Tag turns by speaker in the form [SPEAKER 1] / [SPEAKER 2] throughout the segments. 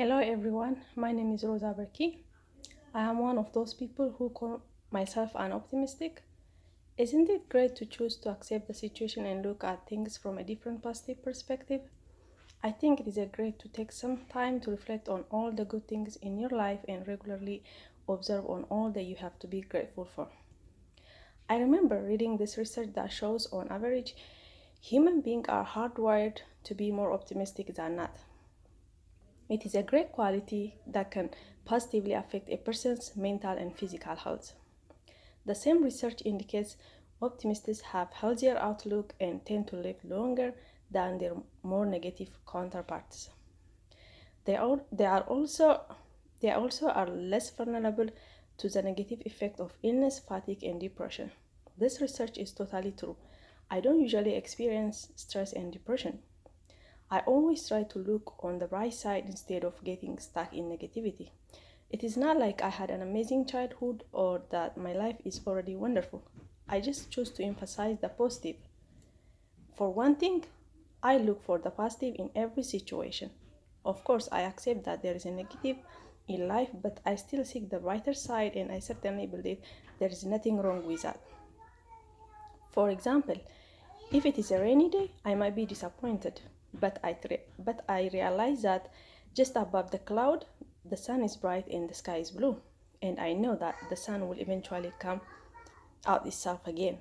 [SPEAKER 1] Hello everyone, my name is Rosa Berki. I am one of those people who call myself an optimistic. Isn't it great to choose to accept the situation and look at things from a different positive perspective? I think it is great to take some time to reflect on all the good things in your life and regularly observe on all that you have to be grateful for. I remember reading this research that shows on average human beings are hardwired to be more optimistic than not. It is a great quality that can positively affect a person's mental and physical health. The same research indicates optimists have healthier outlook and tend to live longer than their more negative counterparts. They also are less vulnerable to the negative effect of illness, fatigue, and depression. This research is totally true. I don't usually experience stress and depression. I always try to look on the bright side instead of getting stuck in negativity. It is not like I had an amazing childhood or that my life is already wonderful. I just choose to emphasize the positive. For one thing, I look for the positive in every situation. Of course, I accept that there is a negative in life, but I still seek the brighter side, and I certainly believe there is nothing wrong with that. For example, if it is a rainy day, I might be disappointed, but I realize that just above the cloud, the sun is bright and the sky is blue, and I know that the sun will eventually come out itself again.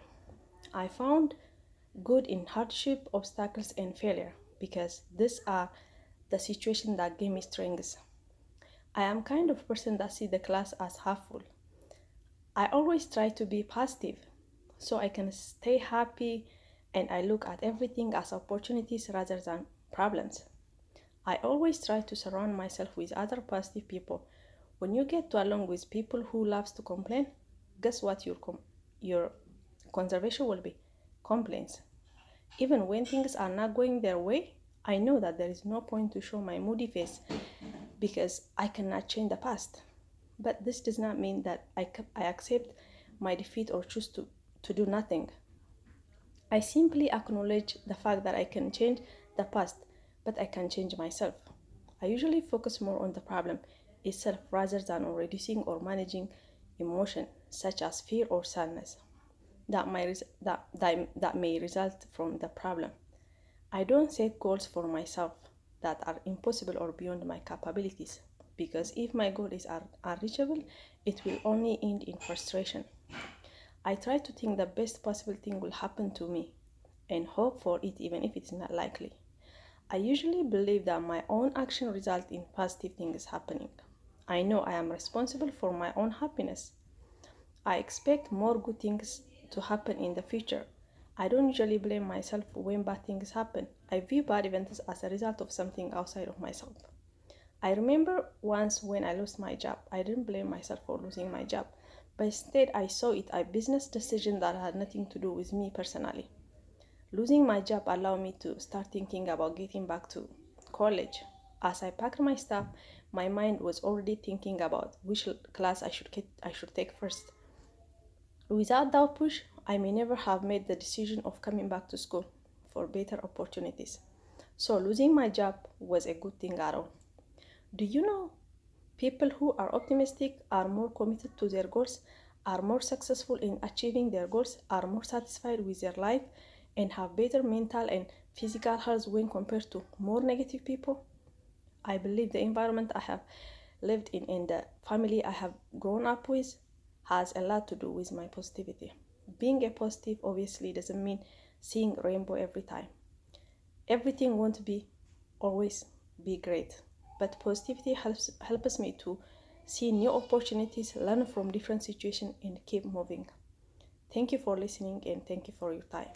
[SPEAKER 1] I found good in hardship, obstacles, and failure because these are the situations that give me strength. I am kind of person that see the glass as half full. I always try to be positive so I can stay happy and I look at everything as opportunities rather than problems. I always try to surround myself with other positive people. When you get to along with people who loves to complain, guess what your conservation will be? Complaints. Even when things are not going their way, I know that there is no point to show my moody face because I cannot change the past. But this does not mean that I accept my defeat or choose to do nothing. I simply acknowledge the fact that I can change the past, but I can change myself. I usually focus more on the problem itself rather than on reducing or managing emotion such as fear or sadness that may result from the problem. I don't set goals for myself that are impossible or beyond my capabilities because if my goal is unreachable, it will only end in frustration. I try to think the best possible thing will happen to me and hope for it even if it's not likely. I usually believe that my own action results in positive things happening. I know I am responsible for my own happiness. I expect more good things to happen in the future. I don't usually blame myself when bad things happen. I view bad events as a result of something outside of myself. I remember once when I lost my job, I didn't blame myself for losing my job, but instead I saw it a business decision that had nothing to do with me personally. Losing my job allowed me to start thinking about getting back to college. As I packed my stuff, my mind was already thinking about which class I should take first. Without that push, I may never have made the decision of coming back to school for better opportunities. So losing my job was a good thing at all. Do you know people who are optimistic are more committed to their goals, are more successful in achieving their goals, are more satisfied with their life, and have better mental and physical health when compared to more negative people? I believe the environment I have lived in and the family I have grown up with has a lot to do with my positivity. Being a positive obviously doesn't mean seeing rainbow every time. Everything won't be always be great, but positivity helps me to see new opportunities, learn from different situations, and keep moving. Thank you for listening and thank you for your time.